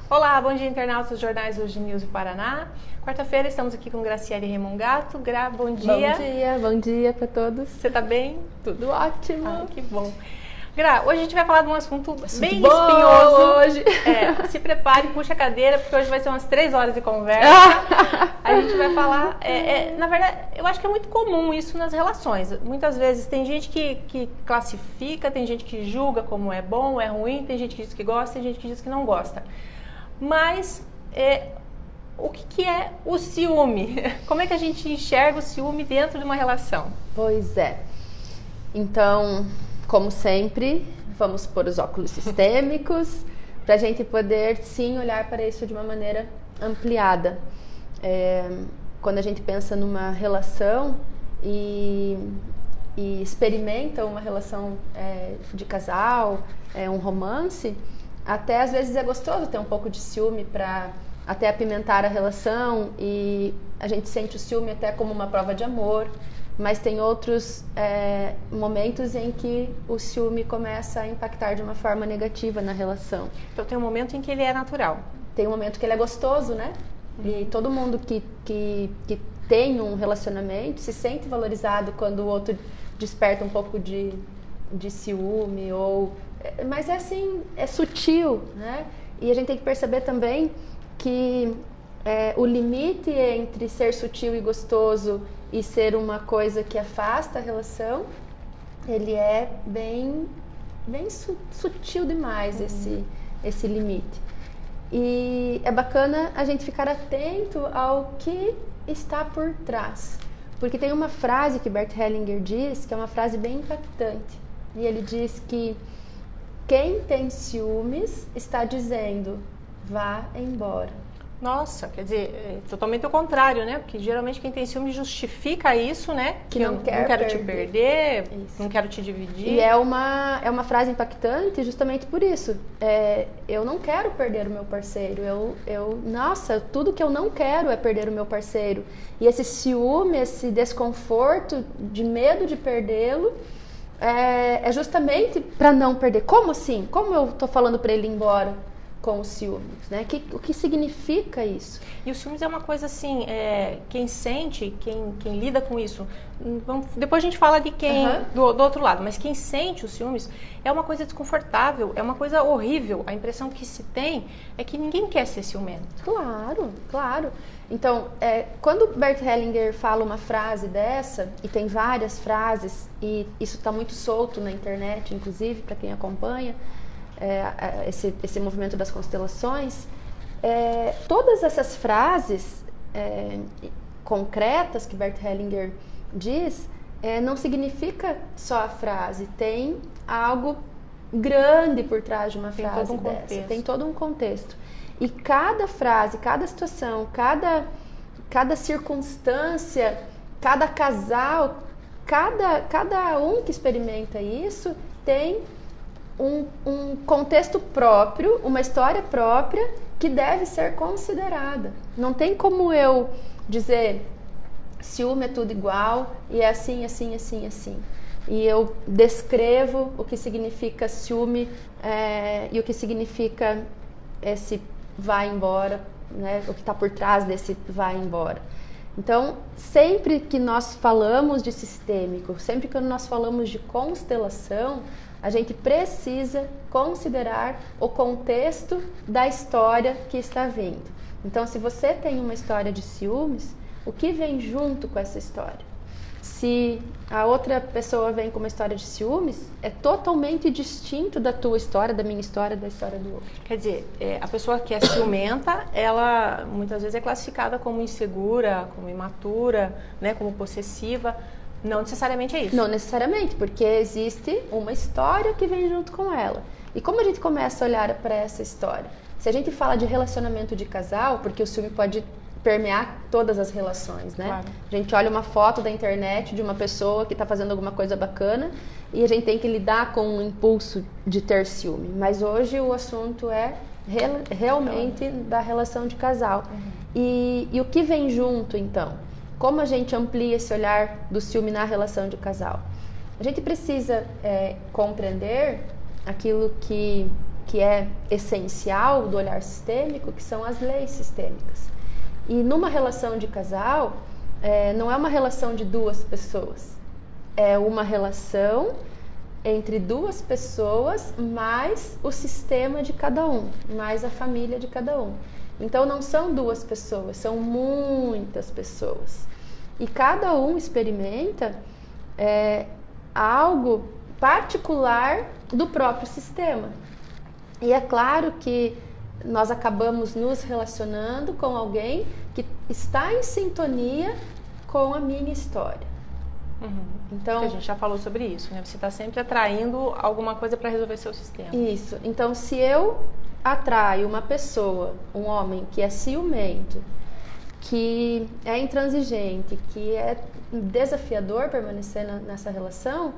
Olá, bom dia, internautas dos jornais Hoje News do Paraná. Quarta-feira estamos aqui com Graciele Remongato. Gra, bom dia. Bom dia para todos. Você tá bem? Tudo ótimo. Ah, que bom. Gra, hoje a gente vai falar de um assunto bem bom espinhoso. Hoje. Se prepare, puxa a cadeira, porque hoje vai ser umas 3 horas de conversa. A gente vai falar... na verdade, eu acho que é muito comum isso nas relações. Muitas vezes tem gente que classifica, tem gente que julga como é bom, é ruim, tem gente que diz que gosta, tem gente que diz que não gosta. Mas o que é o ciúme? Como é que a gente enxerga o ciúme dentro de uma relação? Pois é. Então, como sempre, vamos pôr os óculos sistêmicos para a gente poder, sim, olhar para isso de uma maneira ampliada. Quando a gente pensa numa relação e experimenta uma relação de casal, um romance, até às vezes é gostoso ter um pouco de ciúme para até apimentar a relação, e a gente sente o ciúme até como uma prova de amor, mas tem outros momentos em que o ciúme começa a impactar de uma forma negativa na relação. Então tem um momento em que ele é natural. Tem um momento que ele é gostoso, né? E todo mundo que tem um relacionamento se sente valorizado quando o outro desperta um pouco de ciúme, mas é assim, é sutil, né? E a gente tem que perceber também que o limite entre ser sutil e gostoso e ser uma coisa que afasta a relação, ele é bem sutil demais, esse limite. E é bacana a gente ficar atento ao que está por trás. Porque tem uma frase que Bert Hellinger diz, que é uma frase bem impactante. E ele diz que quem tem ciúmes está dizendo, vá embora. Nossa, quer dizer, é totalmente o contrário, né? Porque geralmente quem tem ciúme justifica isso, né? Que não quero te perder, isso. Não quero te dividir. E é uma frase impactante justamente por isso. Eu não quero perder o meu parceiro. Nossa, tudo que eu não quero é perder o meu parceiro. E esse ciúme, esse desconforto de medo de perdê-lo, é justamente para não perder. Como assim? Como eu tô falando para ele ir embora com os ciúmes, né? O que significa isso? E os ciúmes é uma coisa assim, quem sente, quem lida com isso, depois a gente fala de quem do outro lado, mas quem sente os ciúmes é uma coisa desconfortável, é uma coisa horrível. A impressão que se tem é que ninguém quer ser ciumento. Claro. Então, quando Bert Hellinger fala uma frase dessa, e tem várias frases, e isso está muito solto na internet, inclusive, para quem acompanha, esse movimento das constelações, todas essas frases concretas que Bert Hellinger diz, não significa só a frase, tem algo grande por trás de uma frase dessa, tem todo um contexto. E cada frase, cada situação, cada circunstância, cada casal, cada um que experimenta isso tem um contexto próprio, uma história própria que deve ser considerada. Não tem como eu dizer ciúme é tudo igual e é assim, assim, assim, assim. E eu descrevo o que significa ciúme e o que significa esse vai embora, né? O que está por trás desse vai embora. Então, sempre que nós falamos de sistêmico, sempre que nós falamos de constelação, a gente precisa considerar o contexto da história que está vindo. Então, se você tem uma história de ciúmes, o que vem junto com essa história? Se a outra pessoa vem com uma história de ciúmes, é totalmente distinto da tua história, da minha história, da história do outro. Quer dizer, a pessoa que é ciumenta, ela muitas vezes é classificada como insegura, como imatura, né, como possessiva. Não necessariamente é isso. Não necessariamente, porque existe uma história que vem junto com ela. E como a gente começa a olhar para essa história? Se a gente fala de relacionamento de casal, porque o ciúme pode permear todas as relações, né? Claro. A gente olha uma foto da internet de uma pessoa que está fazendo alguma coisa bacana e a gente tem que lidar com um impulso de ter ciúme. Mas hoje o assunto é realmente da relação de casal. E o que vem junto, então? Como a gente amplia esse olhar do ciúme na relação de casal? A gente precisa compreender aquilo que que é essencial do olhar sistêmico, que são as leis sistêmicas. E numa relação de casal, não é uma relação de duas pessoas, é uma relação entre duas pessoas mais o sistema de cada um, mais a família de cada um. Então não são duas pessoas, são muitas pessoas. E cada um experimenta algo particular do próprio sistema. E é claro que nós acabamos nos relacionando com alguém que está em sintonia com a minha história. Então, a gente já falou sobre isso, né? Você está sempre atraindo alguma coisa para resolver seu sistema. Isso. Então, se eu atraio uma pessoa, um homem que é ciumento, que é intransigente, que é desafiador permanecer nessa relação,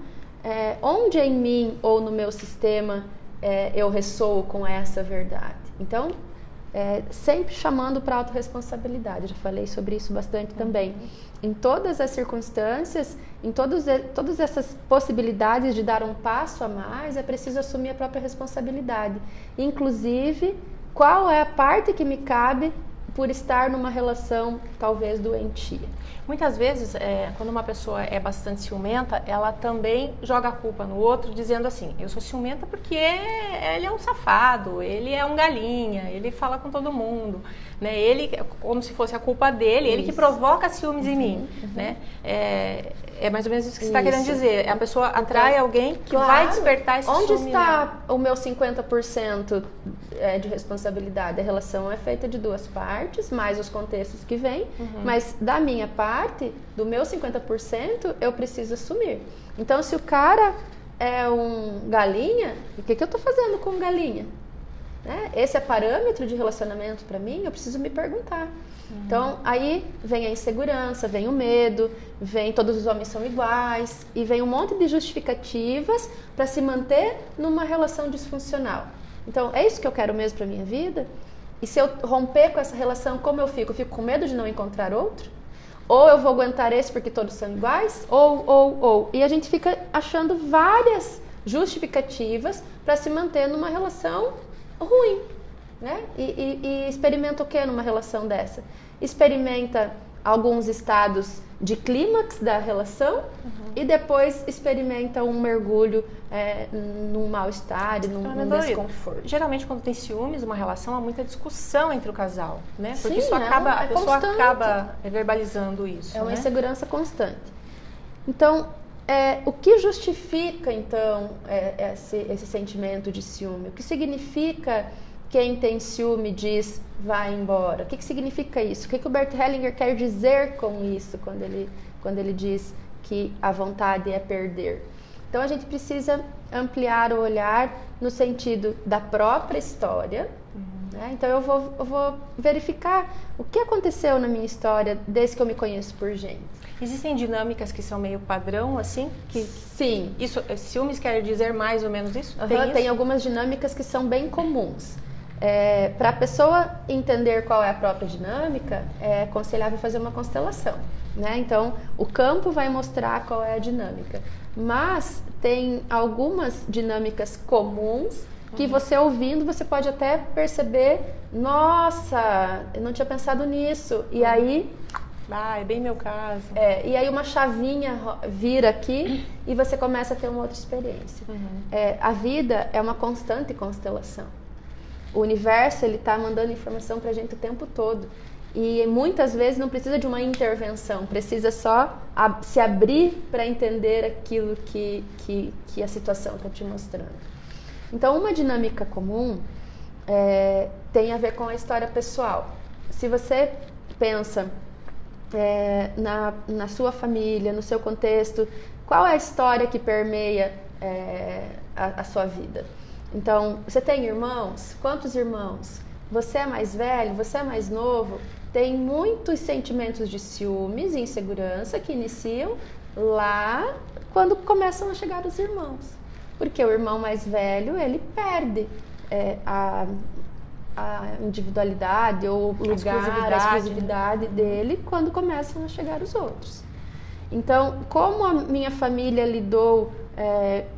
onde em mim ou no meu sistema eu ressoo com essa verdade? Então, sempre chamando para a autorresponsabilidade. Já falei sobre isso bastante também. Em todas as circunstâncias, em todas essas possibilidades de dar um passo a mais, é preciso assumir a própria responsabilidade. Inclusive, qual é a parte que me cabe por estar numa relação talvez doentia. Muitas vezes, quando uma pessoa é bastante ciumenta, ela também joga a culpa no outro, dizendo assim, eu sou ciumenta porque ele é um safado, ele é um galinha, ele fala com todo mundo, né? Ele, como se fosse a culpa dele, ele que provoca ciúmes em mim, né? É mais ou menos isso que você está querendo dizer. A pessoa atrai alguém que vai despertar esse ciúme. Onde está o meu 50% de responsabilidade? A relação é feita de duas partes, mais os contextos que vêm, mas da minha parte, do meu 50%, eu preciso assumir. Então, se o cara é um galinha, o que eu estou fazendo com galinha? Esse é parâmetro de relacionamento para mim? Eu preciso me perguntar. Então, aí vem a insegurança, vem o medo, vem todos os homens são iguais, e vem um monte de justificativas para se manter numa relação disfuncional. Então, é isso que eu quero mesmo para minha vida? E se eu romper com essa relação, como eu fico? Eu fico com medo de não encontrar outro? Ou eu vou aguentar esse porque todos são iguais? Ou. E a gente fica achando várias justificativas para se manter numa relação ruim, né? E experimenta o que numa relação dessa? Experimenta alguns estados de clímax da relação e depois experimenta um mergulho num mal-estar, num desconforto. Geralmente, quando tem ciúmes, uma relação, há muita discussão entre o casal, né? Porque Sim, isso acaba, a pessoa constante. Acaba verbalizando isso. É uma né? insegurança constante. Então, o que justifica, então, esse sentimento de ciúme? O que significa quem tem ciúme diz vai embora? O que significa isso? O que o Bert Hellinger quer dizer com isso quando ele diz que a vontade é perder? Então, a gente precisa ampliar o olhar no sentido da própria história. Né? Então, eu vou verificar o que aconteceu na minha história desde que eu me conheço por gente. Existem dinâmicas que são meio padrão, assim? Sim. Isso, ciúmes quer dizer mais ou menos isso? Tem algumas dinâmicas que são bem comuns. Para a pessoa entender qual é a própria dinâmica, é aconselhável fazer uma constelação. Né? Então, o campo vai mostrar qual é a dinâmica. Mas tem algumas dinâmicas comuns que você ouvindo, você pode até perceber, nossa, eu não tinha pensado nisso. E aí... é bem meu caso. E aí uma chavinha vira aqui e você começa a ter uma outra experiência. A vida é uma constante constelação. O universo, ele está mandando informação pra gente o tempo todo. E muitas vezes não precisa de uma intervenção, precisa só se abrir para entender aquilo que a situação está te mostrando. Então, uma dinâmica comum tem a ver com a história pessoal. Se você pensa na sua família, no seu contexto, qual é a história que permeia a sua vida? Então, você tem irmãos? Quantos irmãos? Você é mais velho? Você é mais novo? Tem muitos sentimentos de ciúmes e insegurança que iniciam lá quando começam a chegar os irmãos. Porque o irmão mais velho, ele perde a individualidade ou o lugar, a exclusividade dele quando começam a chegar os outros. Então, como a minha família lidou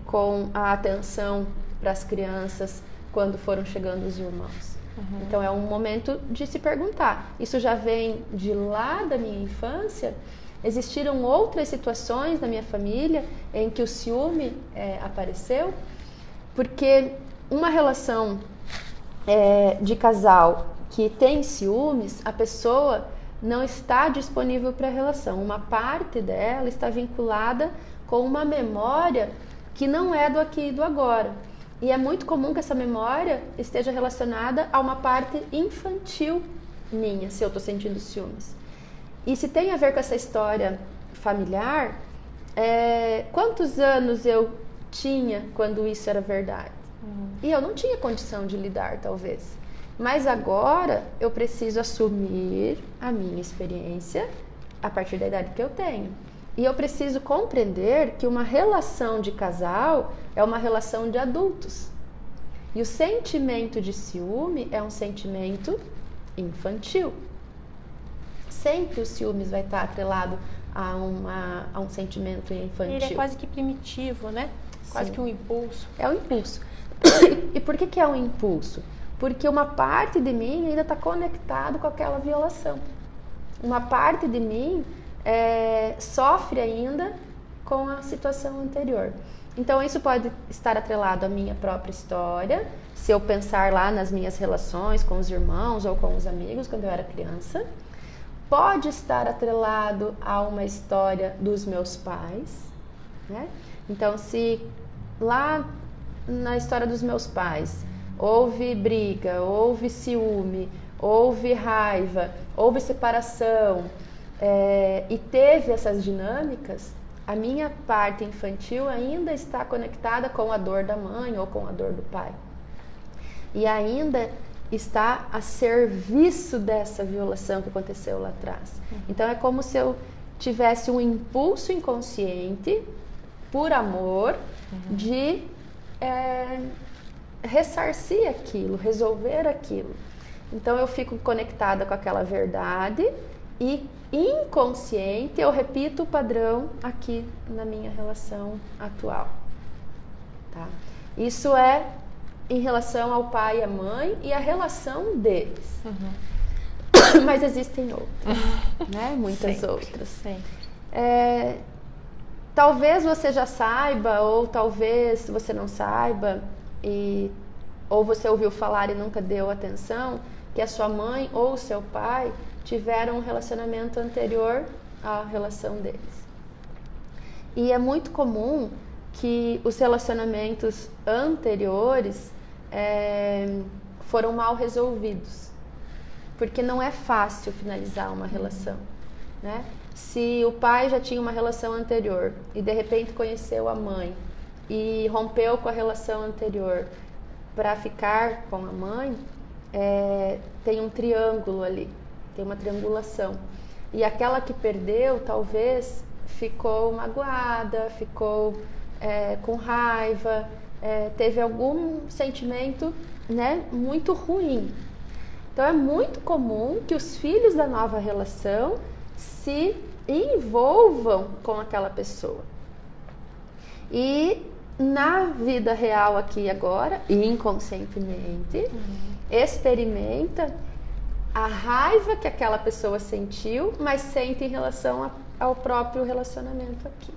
com a atenção para as crianças, quando foram chegando os irmãos. Então é um momento de se perguntar. Isso já vem de lá da minha infância? Existiram outras situações na minha família em que o ciúme apareceu? Porque uma relação de casal que tem ciúmes, a pessoa não está disponível para a relação. Uma parte dela está vinculada com uma memória que não é do aqui e do agora. E é muito comum que essa memória esteja relacionada a uma parte infantil minha, se eu estou sentindo ciúmes. E se tem a ver com essa história familiar, quantos anos eu tinha quando isso era verdade? E eu não tinha condição de lidar, talvez. Mas agora eu preciso assumir a minha experiência a partir da idade que eu tenho. E eu preciso compreender que uma relação de casal é uma relação de adultos. E o sentimento de ciúme é um sentimento infantil. Sempre o ciúmes vai estar atrelado a um sentimento infantil. Ele é quase que primitivo, né? Quase que um impulso. É um impulso. E por que é um impulso? Porque uma parte de mim ainda está conectado com aquela violação. Uma parte de mim sofre ainda com a situação anterior. Então isso pode estar atrelado à minha própria história, se eu pensar lá nas minhas relações com os irmãos ou com os amigos quando eu era criança. Pode estar atrelado a uma história dos meus pais, né? Então se lá na história dos meus pais houve briga, houve ciúme, houve raiva, houve separação, e teve essas dinâmicas, a minha parte infantil ainda está conectada com a dor da mãe ou com a dor do pai. E ainda está a serviço dessa violação que aconteceu lá atrás. Então é como se eu tivesse um impulso inconsciente, por amor, de ressarcir aquilo, resolver aquilo. Então eu fico conectada com aquela verdade e inconsciente eu repito o padrão aqui na minha relação atual. Tá? Isso é em relação ao pai e à mãe e a relação deles. Mas existem outras, né? Muitas sempre, outras. Sempre. Talvez você já saiba, ou talvez você não saiba, ou você ouviu falar e nunca deu atenção, que a sua mãe ou o seu pai tiveram um relacionamento anterior à relação deles. E é muito comum que os relacionamentos anteriores foram mal resolvidos, porque não é fácil finalizar uma relação, né? Se o pai já tinha uma relação anterior e de repente conheceu a mãe e rompeu com a relação anterior para ficar com a mãe, tem um triângulo ali, tem uma triangulação. E aquela que perdeu, talvez, ficou magoada, ficou com raiva, teve algum sentimento, né, muito ruim. Então é muito comum que os filhos da nova relação se envolvam com aquela pessoa. E na vida real aqui e agora, inconscientemente, experimenta a raiva que aquela pessoa sentiu, mas sente em relação ao próprio relacionamento aqui.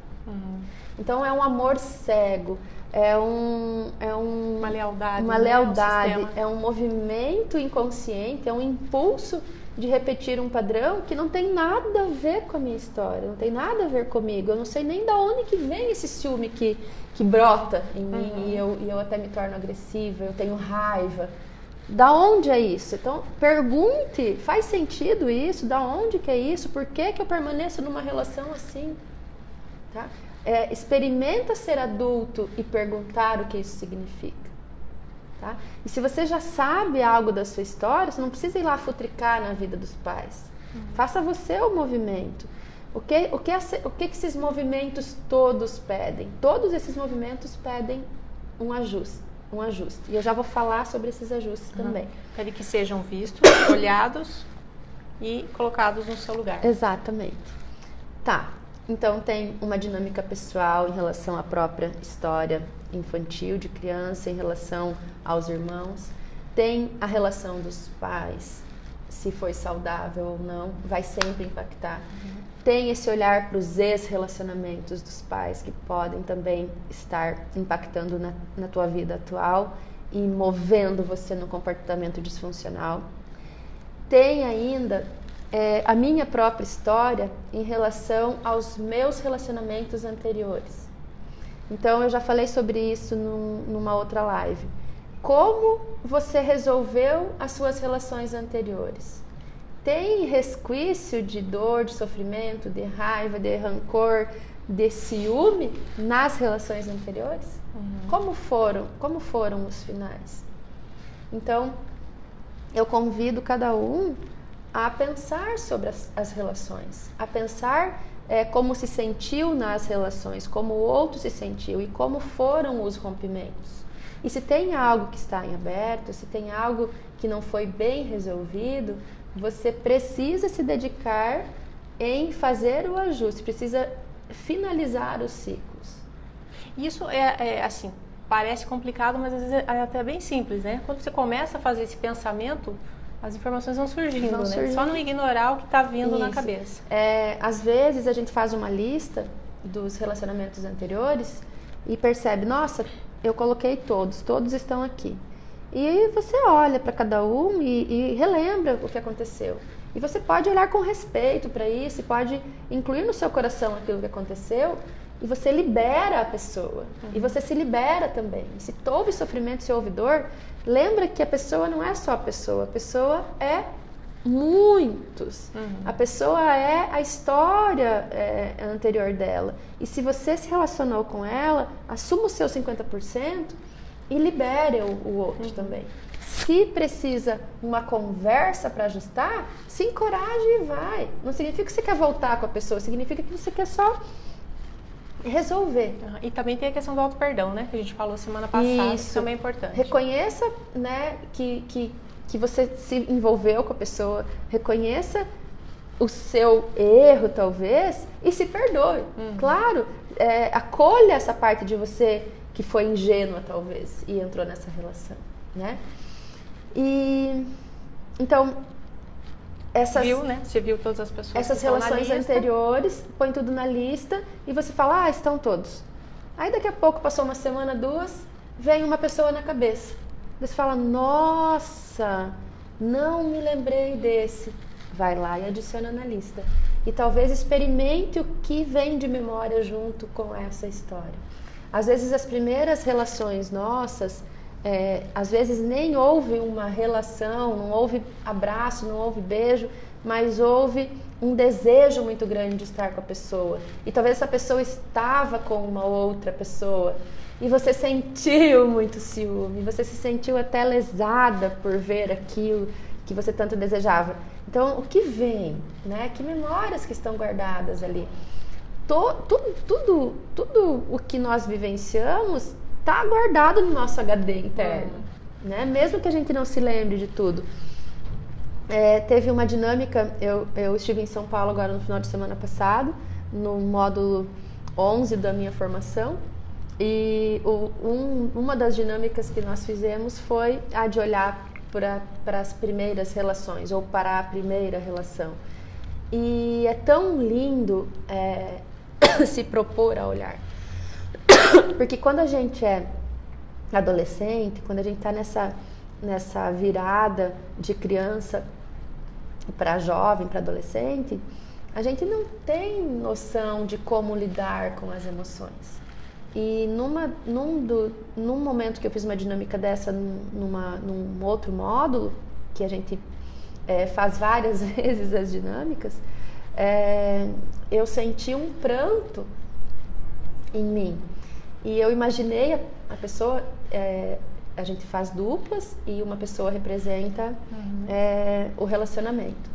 Então é um amor cego, uma lealdade, é um movimento inconsciente, é um impulso de repetir um padrão que não tem nada a ver com a minha história, não tem nada a ver comigo. Eu não sei nem da onde que vem esse ciúme que brota em mim e eu até me torno agressiva, eu tenho raiva. Da onde é isso? Então pergunte, faz sentido isso? Da onde que é isso? Por que eu permaneço numa relação assim? Tá? Experimenta ser adulto e perguntar o que isso significa. Tá? E se você já sabe algo da sua história, você não precisa ir lá futricar na vida dos pais. Faça você o movimento. O que esses movimentos todos pedem? Todos esses movimentos pedem um ajuste. E eu já vou falar sobre esses ajustes também. Pede que sejam vistos, olhados e colocados no seu lugar. Exatamente. Tá. Então tem uma dinâmica pessoal em relação à própria história infantil de criança, em relação aos irmãos. Tem a relação dos pais, se foi saudável ou não, vai sempre impactar. Tem esse olhar para os ex-relacionamentos dos pais que podem também estar impactando na tua vida atual e movendo você no comportamento disfuncional. Tem ainda a minha própria história em relação aos meus relacionamentos anteriores. Então eu já falei sobre isso numa outra live. Como você resolveu as suas relações anteriores? Tem resquício de dor, de sofrimento, de raiva, de rancor, de ciúme nas relações anteriores? Como foram os finais? Então, eu convido cada um a pensar sobre as relações, a pensar como se sentiu nas relações, como o outro se sentiu e como foram os rompimentos. E se tem algo que está em aberto, se tem algo que não foi bem resolvido, você precisa se dedicar em fazer o ajuste, precisa finalizar os ciclos. Isso assim, parece complicado, mas às vezes é até bem simples, né? Quando você começa a fazer esse pensamento, as informações vão surgindo, né? Só não ignorar o que está vindo na cabeça. Às vezes a gente faz uma lista dos relacionamentos anteriores e percebe, nossa, eu coloquei todos estão aqui. E você olha para cada um e relembra o que aconteceu. E você pode olhar com respeito para isso, pode incluir no seu coração aquilo que aconteceu, e você libera a pessoa. E você se libera também. Se houve sofrimento, se houve dor, lembra que a pessoa não é só a pessoa é muitos. A pessoa é a história anterior dela. E se você se relacionou com ela, assuma o seu 50% e libere o outro também. Se precisa uma conversa para ajustar, se encoraje e vai. Não significa que você quer voltar com a pessoa, significa que você quer só resolver. E também tem a questão do auto-perdão, né? Que a gente falou semana passada, isso também é importante. Reconheça, né, que você se envolveu com a pessoa, reconheça o seu erro, talvez, e se perdoe. Claro, acolha essa parte de você que foi ingênua, talvez, e entrou nessa relação, né? E então Você viu todas as pessoas. Essas relações anteriores, põe tudo na lista e você fala, estão todos. Aí daqui a pouco, passou uma semana, 2, vem uma pessoa na cabeça. Você fala, nossa, não me lembrei desse. Vai lá e adiciona na lista. E talvez experimente o que vem de memória junto com essa história. Às vezes as primeiras relações nossas, às vezes nem houve uma relação, não houve abraço, não houve beijo, mas houve um desejo muito grande de estar com a pessoa. E talvez essa pessoa estava com uma outra pessoa e você sentiu muito ciúme, você se sentiu até lesada por ver aquilo que você tanto desejava. Então, o que vem, né? Que memórias que estão guardadas ali? Tudo o que nós vivenciamos está guardado no nosso HD interno, né? Mesmo que a gente não se lembre de tudo. Teve uma dinâmica, eu estive em São Paulo agora no final de semana passado, no módulo 11 da minha formação, e uma das dinâmicas que nós fizemos foi a de olhar para as primeiras relações, ou para a primeira relação. E é tão lindo se propor a olhar. Porque quando a gente é adolescente, quando a gente está nessa virada de criança para jovem, para adolescente, a gente não tem noção de como lidar com as emoções. E num momento que eu fiz uma dinâmica dessa num outro módulo, que a gente faz várias vezes as dinâmicas, eu senti um pranto em mim. E eu imaginei a pessoa, a gente faz duplas e uma pessoa representa o relacionamento.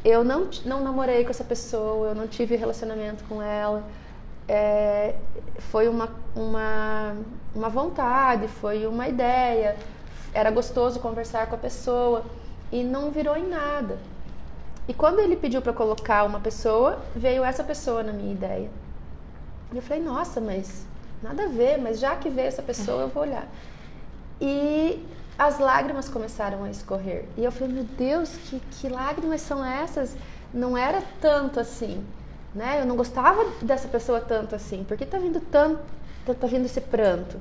Eu não namorei com essa pessoa, eu não tive relacionamento com ela. Foi uma vontade, foi uma ideia, era gostoso conversar com a pessoa e não virou em nada. E quando ele pediu para colocar uma pessoa, veio essa pessoa na minha ideia. E eu falei, nossa, mas nada a ver, mas já que veio essa pessoa, eu vou olhar. E as lágrimas começaram a escorrer. E eu falei, meu Deus, que lágrimas são essas? Não era tanto assim, né? Eu não gostava dessa pessoa tanto assim. Por que tá vindo esse pranto?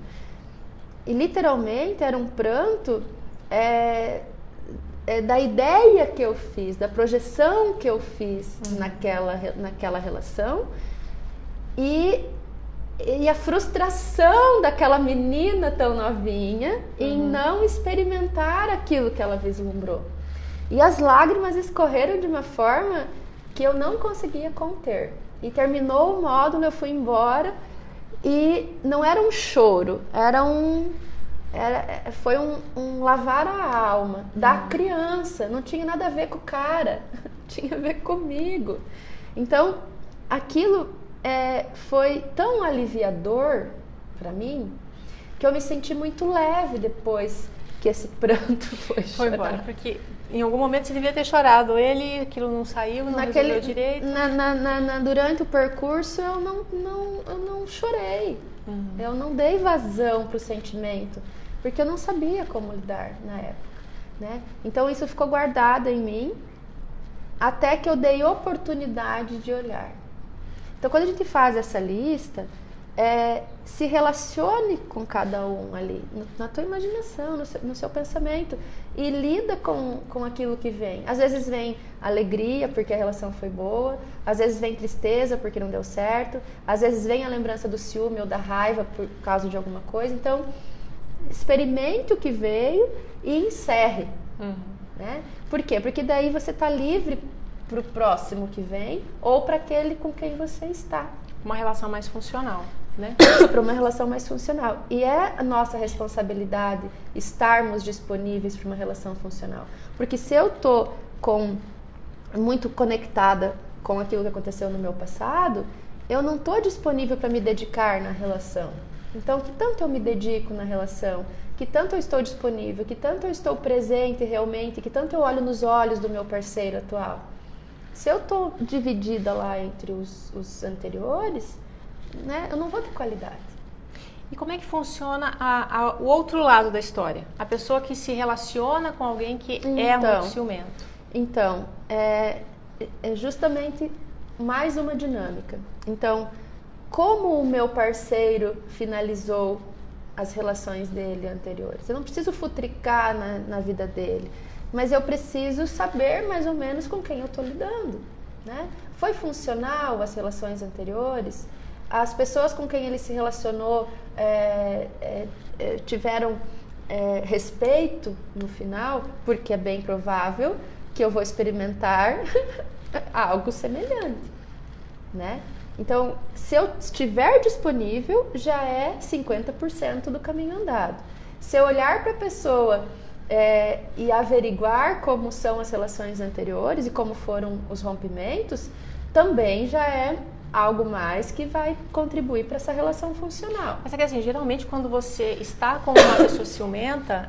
E literalmente era um pranto da ideia que eu fiz, da projeção que eu fiz naquela relação e a frustração daquela menina tão novinha em não experimentar aquilo que ela vislumbrou. E as lágrimas escorreram de uma forma que eu não conseguia conter. E terminou o módulo, eu fui embora e não era um choro, foi um lavar a alma da criança, não tinha nada a ver com o cara, tinha a ver comigo. Então, aquilo foi tão aliviador para mim que eu me senti muito leve depois que esse pranto foi embora, porque em algum momento você devia ter chorado ele, aquilo não saiu, não resolveu direito. Durante o percurso eu não chorei, eu não dei vazão para o sentimento, porque eu não sabia como lidar na época, né? Então isso ficou guardado em mim até que eu dei oportunidade de olhar. Então quando a gente faz essa lista, se relacione com cada um ali, na tua imaginação, no seu pensamento, e lida com aquilo que vem. Às vezes vem alegria porque a relação foi boa, às vezes vem tristeza porque não deu certo, às vezes vem a lembrança do ciúme ou da raiva por causa de alguma coisa. Então, experimente o que veio e encerre. Né? Por quê? Porque daí você está livre para o próximo que vem ou para aquele com quem você está. Uma relação mais funcional, né? Para uma relação mais funcional. E é a nossa responsabilidade estarmos disponíveis para uma relação funcional. Porque se eu estou muito conectada com aquilo que aconteceu no meu passado, eu não estou disponível para me dedicar na relação. Então, que tanto eu me dedico na relação, que tanto eu estou disponível, que tanto eu estou presente realmente, que tanto eu olho nos olhos do meu parceiro atual. Se eu estou dividida lá entre os anteriores, né, eu não vou ter qualidade. E como é que funciona o outro lado da história? A pessoa que se relaciona com alguém que é muito ciumento. Então, é justamente mais uma dinâmica. Então, como o meu parceiro finalizou as relações dele anteriores? Eu não preciso futricar na vida dele, mas eu preciso saber mais ou menos com quem eu estou lidando, né? Foi funcional as relações anteriores? As pessoas com quem ele se relacionou tiveram respeito no final? Porque é bem provável que eu vou experimentar algo semelhante, né? Então, se eu estiver disponível, já é 50% do caminho andado. Se eu olhar para a pessoa e averiguar como são as relações anteriores e como foram os rompimentos, também já é algo mais que vai contribuir para essa relação funcional. Mas é que assim, geralmente quando você está com uma pessoa ciumenta,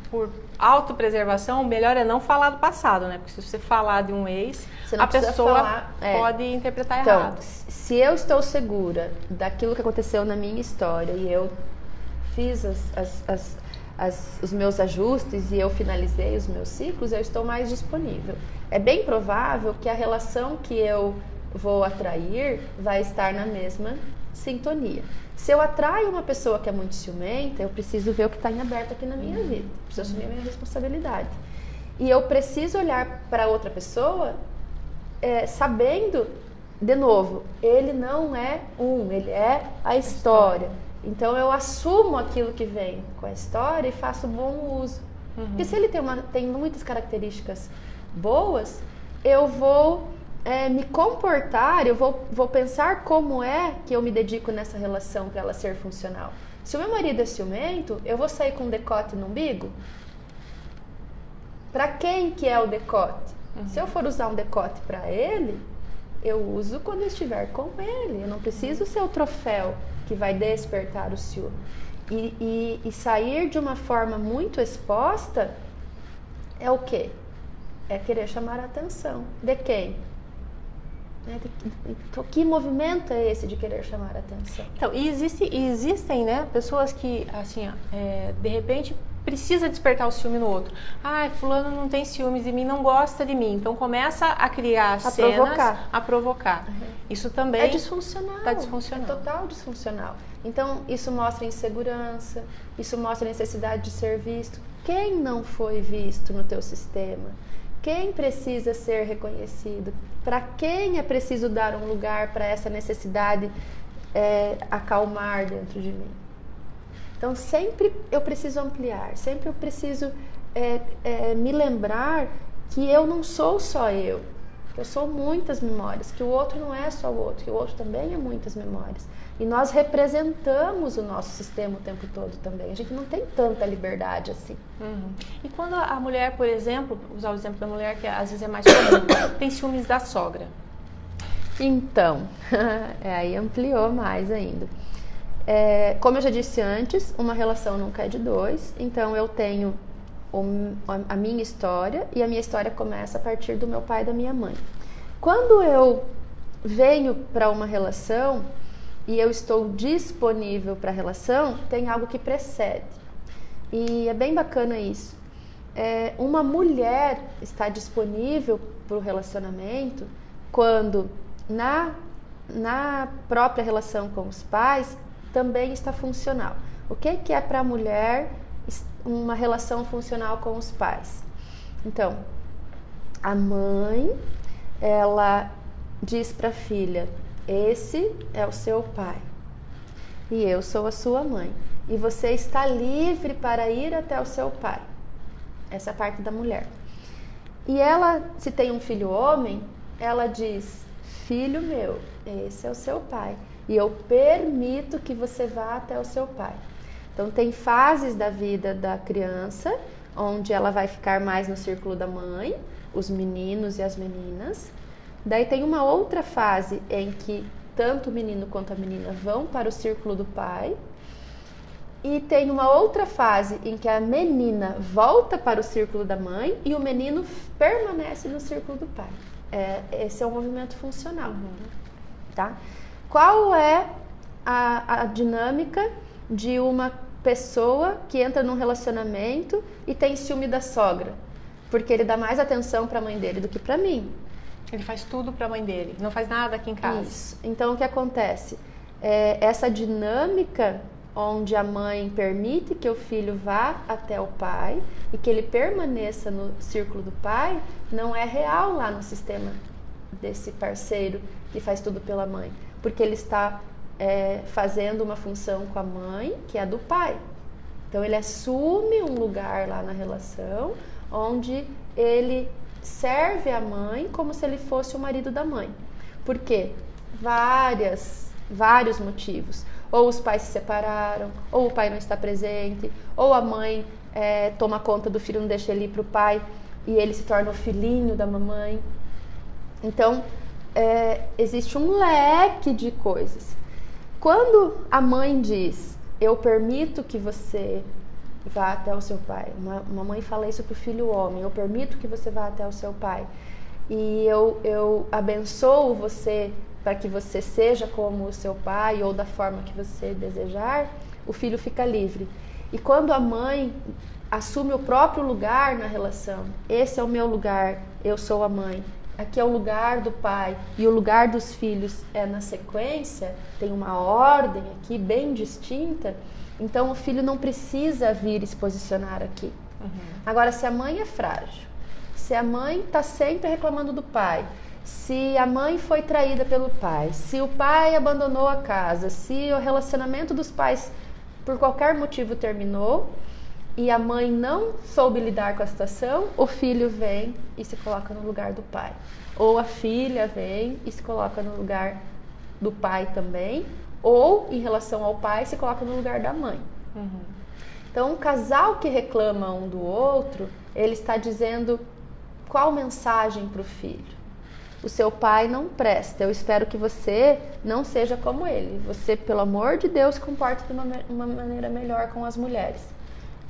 por autopreservação, o melhor é não falar do passado, né? Porque se você falar de um ex, a pessoa pode interpretar errado. Então, se eu estou segura daquilo que aconteceu na minha história e eu fiz os meus ajustes e eu finalizei os meus ciclos, eu estou mais disponível. É bem provável que a relação que eu vou atrair vai estar na mesma sintonia. Se eu atraio uma pessoa que é muito ciumenta, eu preciso ver o que está em aberto aqui na minha vida. Preciso assumir a minha responsabilidade. E eu preciso olhar para outra pessoa sabendo, de novo, ele não é ele é a história. Então eu assumo aquilo que vem com a história e faço bom uso. Porque se ele tem muitas características boas, eu vou me comportar, eu vou pensar como é que eu me dedico nessa relação para ela ser funcional. Se o meu marido é ciumento, eu vou sair com um decote no umbigo? Para quem que é o decote? Se eu for usar um decote para ele, eu uso quando eu estiver com ele. Eu não preciso ser o troféu que vai despertar o ciúme. E sair de uma forma muito exposta é o quê? É querer chamar a atenção. De quem? Que movimento é esse de querer chamar a atenção? Então, existem, né, pessoas que, assim, de repente, precisa despertar o ciúme no outro. Fulano não tem ciúmes de mim, não gosta de mim. Então, começa a criar cenas, a provocar. Uhum. Isso também... É disfuncional. Tá disfuncional. É total disfuncional. Então, isso mostra insegurança, isso mostra necessidade de ser visto. Quem não foi visto no teu sistema? Quem precisa ser reconhecido? Para quem é preciso dar um lugar para essa necessidade acalmar dentro de mim? Então, sempre eu preciso ampliar, sempre eu preciso me lembrar que eu não sou só eu sou muitas memórias, que o outro não é só o outro, que o outro também é muitas memórias. E nós representamos o nosso sistema o tempo todo também. A gente não tem tanta liberdade assim. Uhum. E quando a mulher, por exemplo, usar o exemplo da mulher, que às vezes é mais comum, tem ciúmes da sogra? Então, aí ampliou mais ainda. Como eu já disse antes, uma relação nunca é de dois. Então eu tenho a minha história, e a minha história começa a partir do meu pai e da minha mãe. Quando eu venho para uma relação e eu estou disponível para a relação, tem algo que precede. E é bem bacana isso. Uma mulher está disponível para o relacionamento quando na própria relação com os pais também está funcional. O que é para a mulher uma relação funcional com os pais? Então, a mãe, ela diz para a filha: esse é o seu pai e eu sou a sua mãe, e você está livre para ir até o seu pai. Essa é a parte da mulher. E ela, se tem um filho homem, ela diz: filho meu, esse é o seu pai e eu permito que você vá até o seu pai. Então tem fases da vida da criança onde ela vai ficar mais no círculo da mãe, os meninos e as meninas. Daí tem uma outra fase em que tanto o menino quanto a menina vão para o círculo do pai. E tem uma outra fase em que a menina volta para o círculo da mãe e o menino permanece no círculo do pai. Esse é o movimento funcional. Tá? Qual é a dinâmica de uma pessoa que entra num relacionamento e tem ciúme da sogra? Porque ele dá mais atenção para a mãe dele do que para mim. Ele faz tudo para a mãe dele, não faz nada aqui em casa. Isso. Então, o que acontece? Essa dinâmica onde a mãe permite que o filho vá até o pai e que ele permaneça no círculo do pai, não é real lá no sistema desse parceiro que faz tudo pela mãe. Porque ele está fazendo uma função com a mãe, que é a do pai. Então, ele assume um lugar lá na relação onde ele serve a mãe como se ele fosse o marido da mãe. Por quê? Vários motivos. Ou os pais se separaram, ou o pai não está presente, ou a mãe toma conta do filho, não deixa ele ir para o pai e ele se torna o filhinho da mamãe. Então, existe um leque de coisas. Quando a mãe diz: eu permito que você vá até o seu pai. Uma mãe fala isso para o filho homem: eu permito que você vá até o seu pai. E eu abençoo você para que você seja como o seu pai ou da forma que você desejar. O filho fica livre. E quando a mãe assume o próprio lugar na relação: esse é o meu lugar, eu sou a mãe. Aqui é o lugar do pai e o lugar dos filhos é na sequência, tem uma ordem aqui bem distinta. Então o filho não precisa vir se posicionar aqui. Agora, se a mãe é frágil, se a mãe está sempre reclamando do pai, se a mãe foi traída pelo pai, se o pai abandonou a casa, se o relacionamento dos pais por qualquer motivo terminou e a mãe não soube lidar com a situação, o filho vem e se coloca no lugar do pai. Ou a filha vem e se coloca no lugar do pai também, ou em relação ao pai se coloca no lugar da mãe. Então, um casal que reclama um do outro, ele está dizendo qual mensagem para o filho? O seu pai não presta, eu espero que você não seja como ele. Você, pelo amor de Deus, se comporte de uma maneira melhor com as mulheres.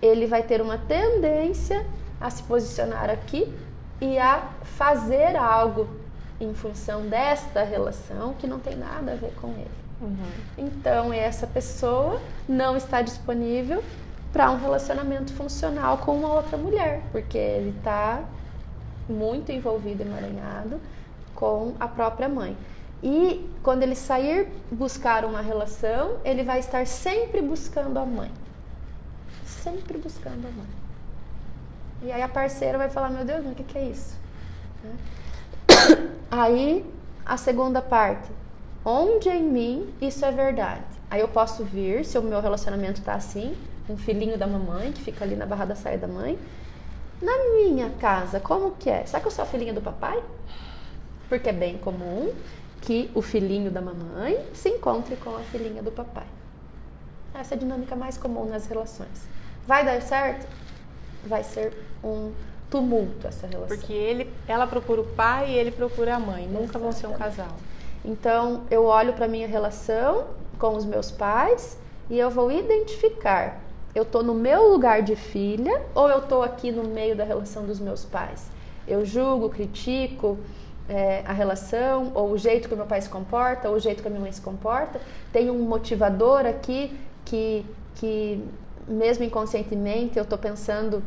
Ele vai ter uma tendência a se posicionar aqui e a fazer algo em função desta relação que não tem nada a ver com ele. Então, essa pessoa não está disponível para um relacionamento funcional com uma outra mulher, porque ele está muito envolvido, emaranhado com a própria mãe. E quando ele sair buscar uma relação, ele vai estar sempre buscando a mãe. Sempre buscando a mãe. E aí a parceira vai falar, meu Deus, mas o que é isso? Aí a segunda parte, onde em mim isso é verdade? Aí eu posso vir, se o meu relacionamento está assim, um filhinho da mamãe que fica ali na barra da saia da mãe. Na minha casa, como que é? Será que eu sou a filhinha do papai? Porque é bem comum que o filhinho da mamãe se encontre com a filhinha do papai. Essa é a dinâmica mais comum nas relações. Vai dar certo? Vai ser um tumulto essa relação. Porque ela procura o pai e ele procura a mãe. Nunca vão ser um casal. Então, eu olho para a minha relação com os meus pais e eu vou identificar. Eu estou no meu lugar de filha ou eu estou aqui no meio da relação dos meus pais? Eu julgo, critico a relação, ou o jeito que o meu pai se comporta, ou o jeito que a minha mãe se comporta. Tem um motivador aqui que mesmo inconscientemente, eu estou pensando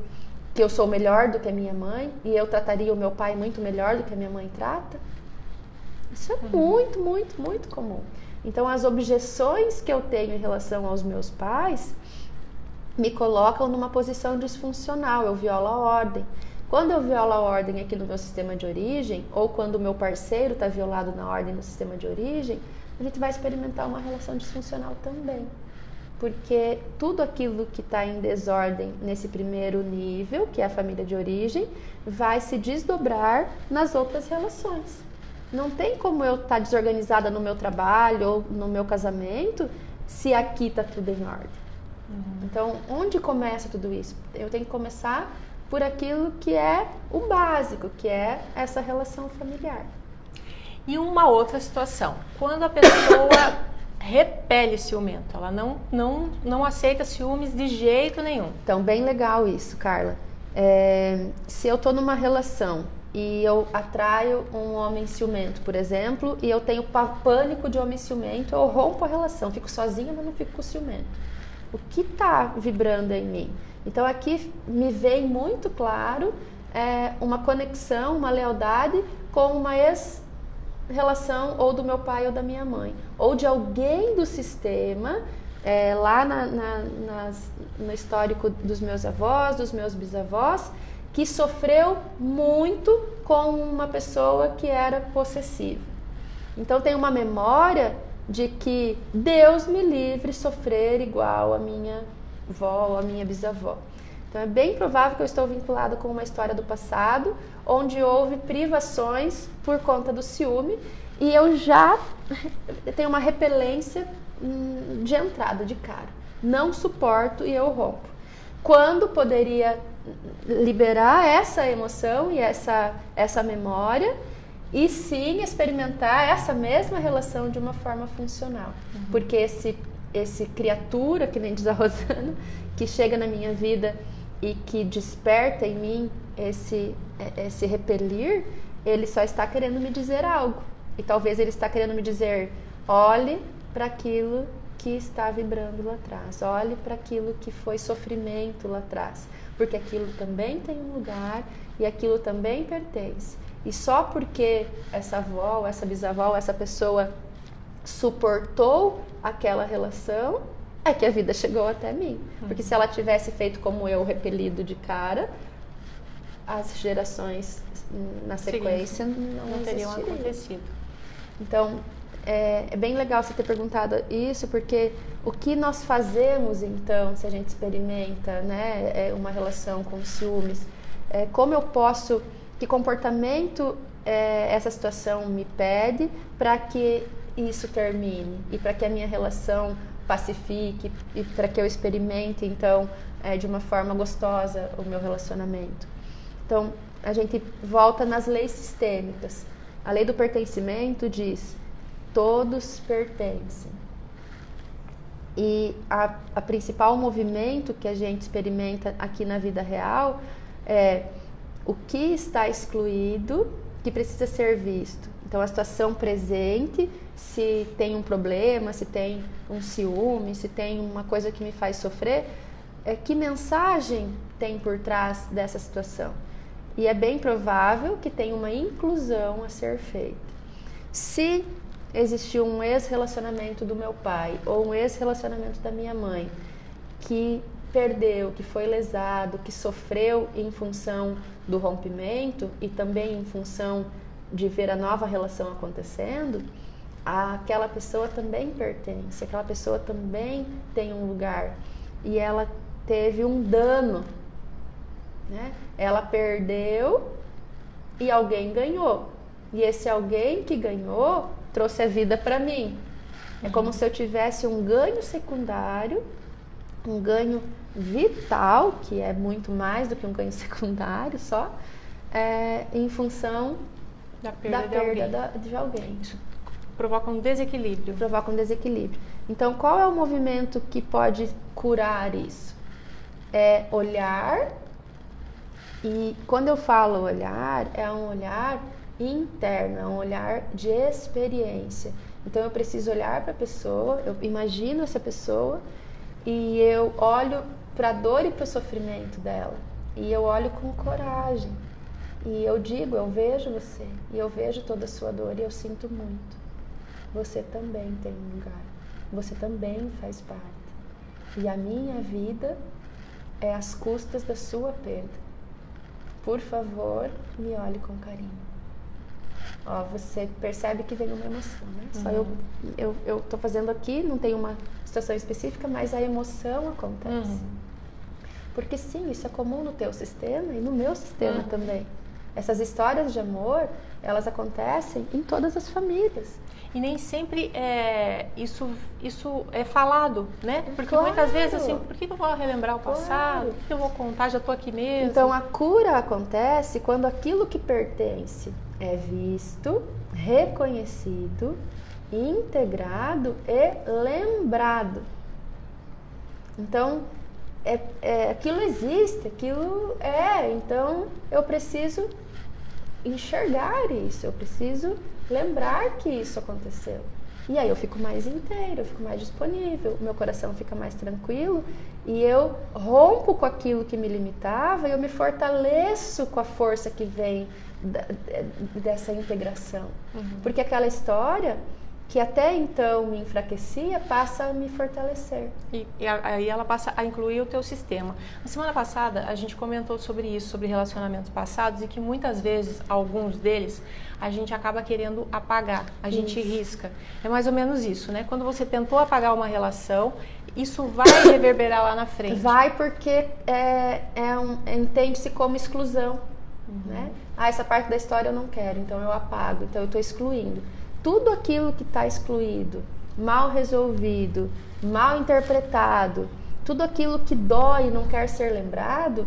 que eu sou melhor do que a minha mãe e eu trataria o meu pai muito melhor do que a minha mãe trata. Isso é muito, muito, muito comum. Então, as objeções que eu tenho em relação aos meus pais me colocam numa posição disfuncional, eu violo a ordem. Quando eu violo a ordem aqui no meu sistema de origem, ou quando o meu parceiro está violado na ordem no sistema de origem, a gente vai experimentar uma relação disfuncional também. Porque tudo aquilo que está em desordem nesse primeiro nível, que é a família de origem, vai se desdobrar nas outras relações. Não tem como eu estar desorganizada no meu trabalho ou no meu casamento se aqui está tudo em ordem. Então, onde começa tudo isso? Eu tenho que começar por aquilo que é o básico, que é essa relação familiar. E uma outra situação, quando a pessoa repele ciumento, ela não aceita ciúmes de jeito nenhum. Então, bem legal isso, Carla. Se eu estou numa relação e eu atraio um homem ciumento, por exemplo, e eu tenho pânico de homem ciumento, eu rompo a relação, fico sozinha, mas não fico com ciumento. O que está vibrando em mim? Então aqui me vem muito claro uma conexão, uma lealdade com uma ex-relação ou do meu pai ou da minha mãe, ou de alguém do sistema, lá no histórico dos meus avós, dos meus bisavós, que sofreu muito com uma pessoa que era possessiva. Então tem uma memória de que Deus me livre sofrer igual a minha avó ou a minha bisavó. Então é bem provável que eu estou vinculada com uma história do passado, onde houve privações por conta do ciúme, e eu já tenho uma repelência de entrada, de cara. Não suporto e eu rompo. Quando poderia liberar essa emoção e essa memória, e sim experimentar essa mesma relação de uma forma funcional. Porque esse criatura, que nem diz a Rosana, que chega na minha vida e que desperta em mim esse repelir, ele só está querendo me dizer algo. E talvez ele está querendo me dizer, olhe para aquilo que está vibrando lá atrás, olhe para aquilo que foi sofrimento lá atrás, porque aquilo também tem um lugar e aquilo também pertence. E só porque essa avó, essa bisavó, essa pessoa suportou aquela relação, é que a vida chegou até mim. Porque se ela tivesse feito como eu, repelido de cara, as gerações na sequência não teriam acontecido. Então, é bem legal você ter perguntado isso, porque o que nós fazemos então, se a gente experimenta, né, uma relação com ciúmes, como eu posso... Que comportamento essa situação me pede para que isso termine e para que a minha relação pacifique e para que eu experimente, então, de uma forma gostosa o meu relacionamento. Então, a gente volta nas leis sistêmicas. A lei do pertencimento diz, todos pertencem. E a principal movimento que a gente experimenta aqui na vida real é o que está excluído, que precisa ser visto. Então, a situação presente, se tem um problema, se tem um ciúme, se tem uma coisa que me faz sofrer, que mensagem tem por trás dessa situação? E é bem provável que tenha uma inclusão a ser feita. Se existiu um ex-relacionamento do meu pai ou um ex-relacionamento da minha mãe que perdeu, que foi lesado, que sofreu em função do rompimento e também em função de ver a nova relação acontecendo, aquela pessoa também pertence, aquela pessoa também tem um lugar e ela teve um dano, né? Ela perdeu e alguém ganhou, e esse alguém que ganhou trouxe a vida para mim. É como se eu tivesse um ganho secundário, um ganho vital, que é muito mais do que um ganho secundário só, em função da perda de alguém. Isso provoca um desequilíbrio. Provoca um desequilíbrio. Então, qual é o movimento que pode curar isso? É olhar, e quando eu falo olhar, é um olhar interno, é um olhar de experiência. Então, eu preciso olhar para a pessoa, eu imagino essa pessoa, e eu olho para a dor e para o sofrimento dela. E eu olho com coragem. E eu digo, eu vejo você, e eu vejo toda a sua dor, e eu sinto muito. Você também tem um lugar, você também faz parte. E a minha vida é às custas da sua perda. Por favor, me olhe com carinho. Ó, você percebe que vem uma emoção, né? Só eu tô fazendo aqui, não tem uma situação específica, mas a emoção acontece. Porque sim, isso é comum no teu sistema e no meu sistema também. Essas histórias de amor, elas acontecem em todas as famílias. E nem sempre isso é falado, né? Porque claro. Muitas vezes, assim, por que eu vou relembrar o passado? Claro. Por que eu vou contar? Já estou aqui mesmo. Então, a cura acontece quando aquilo que pertence é visto, reconhecido, integrado e lembrado. Então, aquilo existe, aquilo então eu preciso enxergar isso, eu preciso lembrar que isso aconteceu. E aí eu fico mais inteira, eu fico mais disponível, o meu coração fica mais tranquilo e eu rompo com aquilo que me limitava e eu me fortaleço com a força que vem dessa integração. Porque aquela história que até então me enfraquecia, passa a me fortalecer. E aí ela passa a incluir o teu sistema. Na semana passada, a gente comentou sobre isso, sobre relacionamentos passados, e que muitas vezes, alguns deles, a gente acaba querendo apagar, a gente risca. É mais ou menos isso, né? Quando você tentou apagar uma relação, isso vai reverberar lá na frente. Vai porque entende-se como exclusão. Né? Essa parte da história eu não quero, então eu apago, então eu estou excluindo. Tudo aquilo que está excluído, mal resolvido, mal interpretado, tudo aquilo que dói e não quer ser lembrado,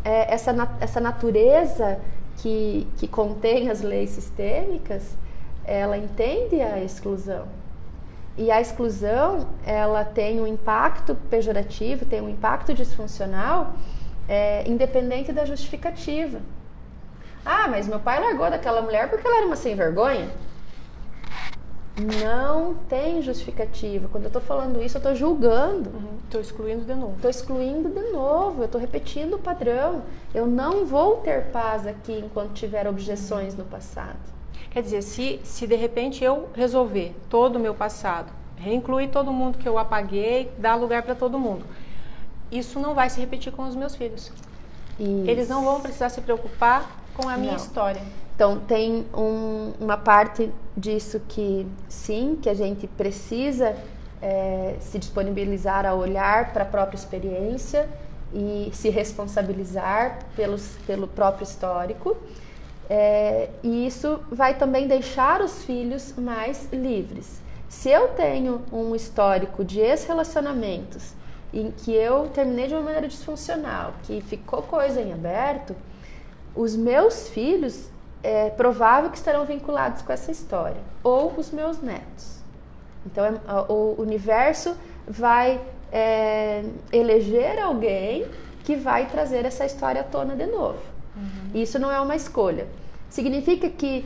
essa natureza que contém as leis sistêmicas, ela entende a exclusão. E a exclusão, ela tem um impacto pejorativo, tem um impacto disfuncional, independente da justificativa. Ah, mas meu pai largou daquela mulher porque ela era uma sem vergonha. Não tem justificativa. Quando eu estou falando isso, eu estou julgando. Estou excluindo de novo. Estou excluindo de novo. Eu estou repetindo o padrão. Eu não vou ter paz aqui enquanto tiver objeções no passado. Quer dizer, se de repente eu resolver todo o meu passado, reincluir todo mundo que eu apaguei, dar lugar para todo mundo, isso não vai se repetir com os meus filhos. Isso. Eles não vão precisar se preocupar com a minha história. Então, tem uma parte disso que, sim, que a gente precisa se disponibilizar a olhar para a própria experiência e se responsabilizar pelo próprio histórico. E isso vai também deixar os filhos mais livres. Se eu tenho um histórico de ex-relacionamentos em que eu terminei de uma maneira disfuncional, que ficou coisa em aberto, os meus filhos é provável que estarão vinculados com essa história, ou os meus netos. Então, o universo vai eleger alguém que vai trazer essa história à tona de novo. Isso não é uma escolha. Significa que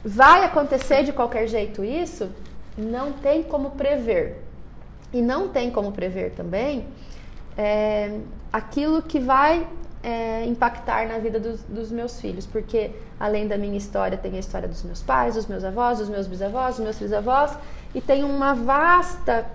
vai acontecer de qualquer jeito isso? Não tem como prever. E não tem como prever também aquilo que vai impactar na vida dos meus filhos, porque além da minha história tem a história dos meus pais, dos meus avós, dos meus bisavós, dos meus trisavós, e tem uma vasta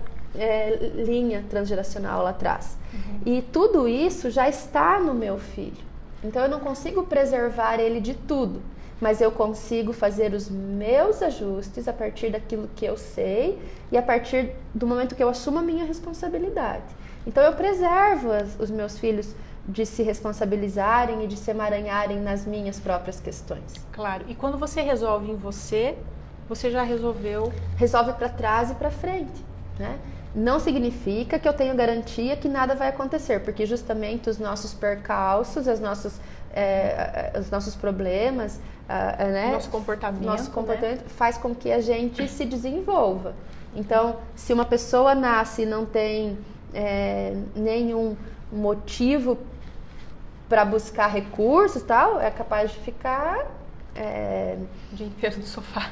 linha transgeracional lá atrás. E tudo isso já está no meu filho. Então eu não consigo preservar ele de tudo, mas eu consigo fazer os meus ajustes a partir daquilo que eu sei e a partir do momento que eu assumo a minha responsabilidade. Então eu preservo os meus filhos de se responsabilizarem e de se emaranharem nas minhas próprias questões. Claro. E quando você resolve em você, você já resolveu... Resolve para trás e para frente, né? Não significa que eu tenho garantia que nada vai acontecer, porque justamente os nossos percalços, os nossos problemas, nosso comportamento faz com que a gente se desenvolva. Então, se uma pessoa nasce e não tem nenhum motivo para buscar recursos e tal, é capaz de ficar o dia inteiro no sofá.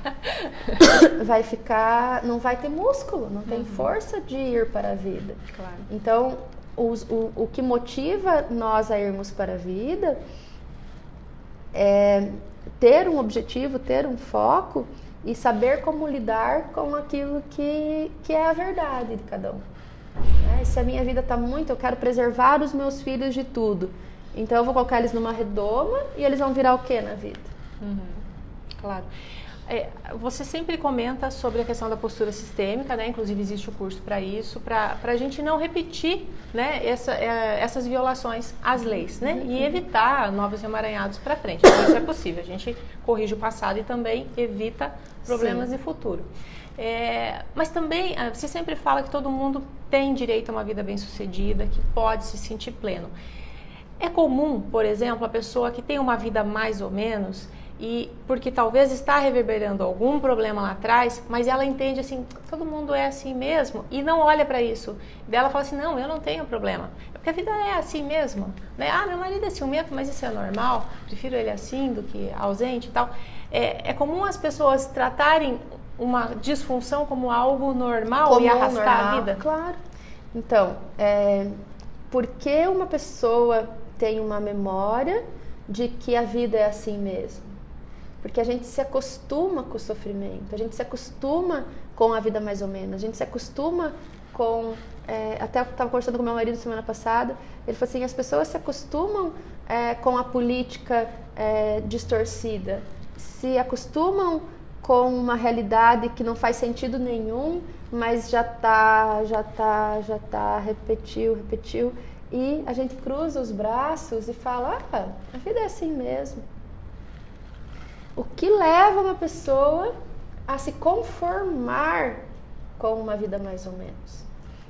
Não vai ter músculo, não tem força de ir para a vida. Claro. Então, o que motiva nós a irmos para a vida é ter um objetivo, ter um foco e saber como lidar com aquilo que é a verdade de cada um. Se a minha vida está eu quero preservar os meus filhos de tudo, então eu vou colocar eles numa redoma e eles vão virar o que na vida? Claro. Você sempre comenta sobre a questão da postura sistêmica, né? Inclusive existe o curso para isso, para a gente não repetir, né, essas violações às leis, né? E evitar novos emaranhados para frente. Então, isso é possível, a gente corrige o passado e também evita problemas de futuro. Mas também, você sempre fala que todo mundo tem direito a uma vida bem-sucedida, que pode se sentir pleno. É comum, por exemplo, a pessoa que tem uma vida mais ou menos, e porque talvez está reverberando algum problema lá atrás, mas ela entende assim, todo mundo é assim mesmo, e não olha para isso. Daí ela fala assim, não, eu não tenho problema, porque a vida é assim mesmo, né? Meu marido é ciumento, mas isso é normal, prefiro ele assim do que ausente e tal. É comum as pessoas tratarem uma disfunção como algo normal e arrastar a vida? Claro. Então, por que uma pessoa tem uma memória de que a vida é assim mesmo? Porque a gente se acostuma com o sofrimento, a gente se acostuma com a vida mais ou menos, a gente se acostuma com... até eu estava conversando com meu marido semana passada, ele falou assim, as pessoas se acostumam com a política distorcida, se acostumam com uma realidade que não faz sentido nenhum, mas já repetiu, e a gente cruza os braços e fala, a vida é assim mesmo. O que leva uma pessoa a se conformar com uma vida mais ou menos?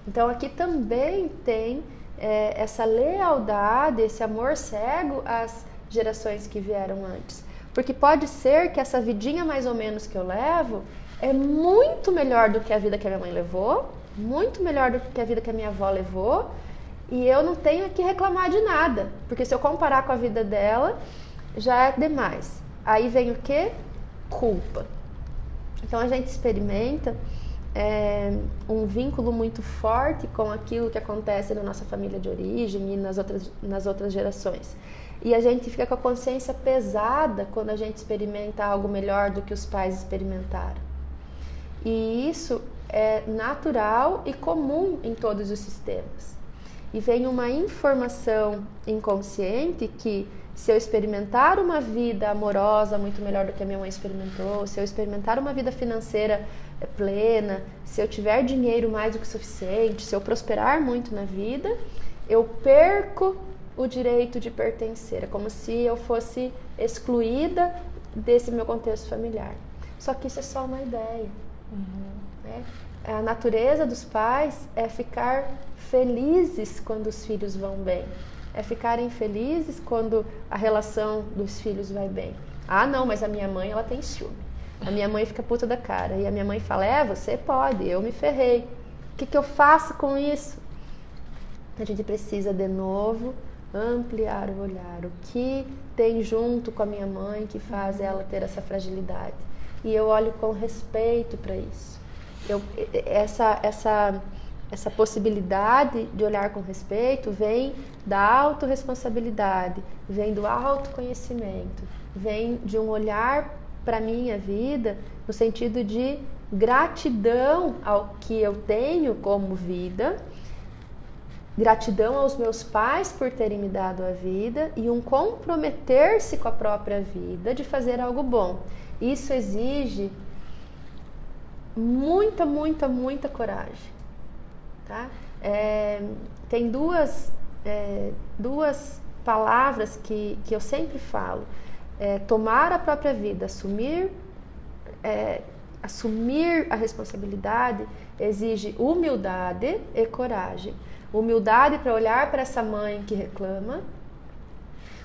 Então aqui também tem essa lealdade, esse amor cego às gerações que vieram antes. Porque pode ser que essa vidinha mais ou menos que eu levo é muito melhor do que a vida que a minha mãe levou, muito melhor do que a vida que a minha avó levou, e eu não tenho que reclamar de nada, porque se eu comparar com a vida dela, já é demais. Aí vem o quê? Culpa. Então a gente experimenta um vínculo muito forte com aquilo que acontece na nossa família de origem e nas outras gerações. E a gente fica com a consciência pesada quando a gente experimenta algo melhor do que os pais experimentaram. E isso é natural e comum em todos os sistemas. E vem uma informação inconsciente que, se eu experimentar uma vida amorosa muito melhor do que a minha mãe experimentou, se eu experimentar uma vida financeira plena, se eu tiver dinheiro mais do que suficiente, se eu prosperar muito na vida, eu perco o direito de pertencer. É como se eu fosse excluída desse meu contexto familiar. Só que isso é só uma ideia. Né? A natureza dos pais é ficar felizes quando os filhos vão bem. É ficarem felizes quando a relação dos filhos vai bem. Não, mas a minha mãe, ela tem ciúme. A minha mãe fica puta da cara. E a minha mãe fala, você pode, eu me ferrei. O que eu faço com isso? A gente precisa, de novo, ampliar o olhar. O que tem junto com a minha mãe que faz ela ter essa fragilidade? E eu olho com respeito para isso. Essa possibilidade de olhar com respeito vem da autorresponsabilidade, vem do autoconhecimento, vem de um olhar para a minha vida no sentido de gratidão ao que eu tenho como vida, gratidão aos meus pais por terem me dado a vida e um comprometer-se com a própria vida de fazer algo bom. Isso exige muita, muita, muita coragem. Tá? Tem duas palavras que eu sempre falo. Tomar a própria vida, assumir a responsabilidade exige humildade e coragem. Humildade para olhar para essa mãe que reclama,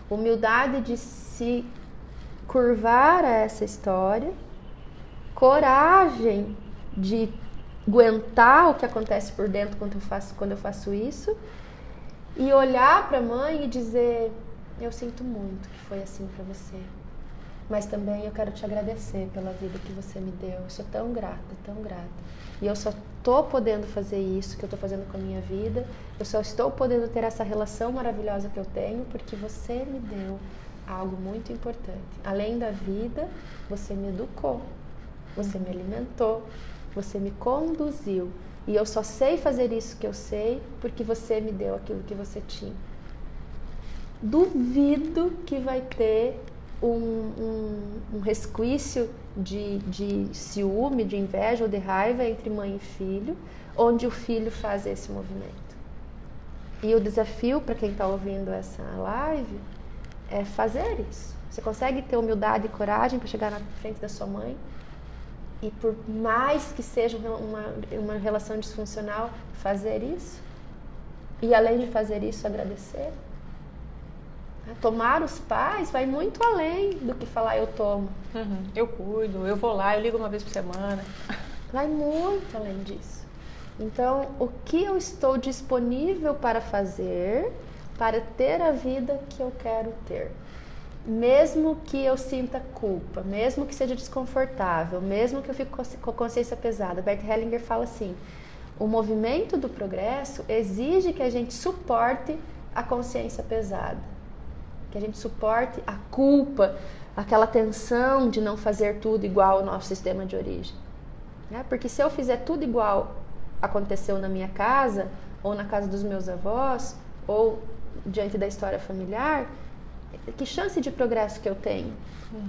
humildade de se curvar a essa história, coragem de aguentar o que acontece por dentro quando eu faço isso e olhar para a mãe e dizer: eu sinto muito que foi assim para você, mas também eu quero te agradecer pela vida que você me deu. Eu sou tão grata, e eu só estou podendo fazer isso que eu estou fazendo com a minha vida, eu só estou podendo ter essa relação maravilhosa que eu tenho porque você me deu algo muito importante. Além da vida, você me educou, você me alimentou, você me conduziu. E eu só sei fazer isso que eu sei porque você me deu aquilo que você tinha. Duvido que vai ter um resquício de ciúme, de inveja ou de raiva entre mãe e filho, onde o filho faz esse movimento. E o desafio para quem está ouvindo essa live é fazer isso. Você consegue ter humildade e coragem para chegar na frente da sua mãe e, por mais que seja uma relação disfuncional, fazer isso? E além de fazer isso, agradecer? Tomar os pais vai muito além do que falar eu tomo. Eu cuido, eu vou lá, eu ligo uma vez por semana. Vai muito além disso. Então, o que eu estou disponível para fazer para ter a vida que eu quero ter? Mesmo que eu sinta culpa, mesmo que seja desconfortável, mesmo que eu fique com a consciência pesada. Bert Hellinger fala assim: o movimento do progresso exige que a gente suporte a consciência pesada, que a gente suporte a culpa, aquela tensão de não fazer tudo igual ao nosso sistema de origem. Porque se eu fizer tudo igual aconteceu na minha casa, ou na casa dos meus avós, ou diante da história familiar, que chance de progresso que eu tenho?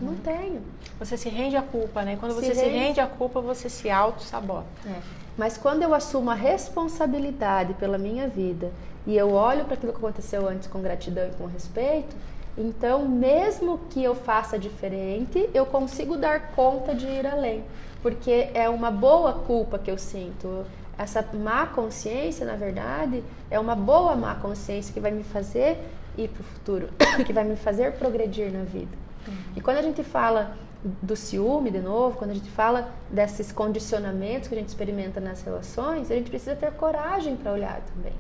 Não tenho. Você se rende à culpa, né? Quando você se rende à culpa, você se auto-sabota. Mas quando eu assumo a responsabilidade pela minha vida e eu olho para aquilo que aconteceu antes com gratidão e com respeito, então, mesmo que eu faça diferente, eu consigo dar conta de ir além. Porque é uma boa culpa que eu sinto. Essa má consciência, na verdade, é uma boa má consciência que vai me fazer ir para o futuro, que vai me fazer progredir na vida. E quando a gente fala do ciúme, de novo, quando a gente fala desses condicionamentos que a gente experimenta nas relações, a gente precisa ter coragem para olhar também.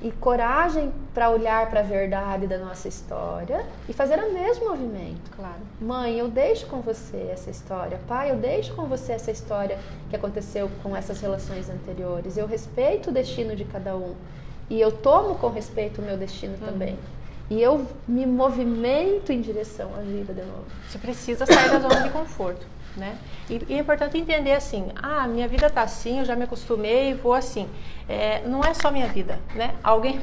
E coragem para olhar para a verdade da nossa história e fazer o mesmo movimento. Claro. Mãe, eu deixo com você essa história. Pai, eu deixo com você essa história que aconteceu com essas relações anteriores. Eu respeito o destino de cada um. E eu tomo com respeito o meu destino também. E eu me movimento em direção à vida de novo. Você precisa sair da zona de conforto, né? E é importante entender assim, minha vida tá assim, eu já me acostumei e vou assim. Não é só minha vida, né? Alguém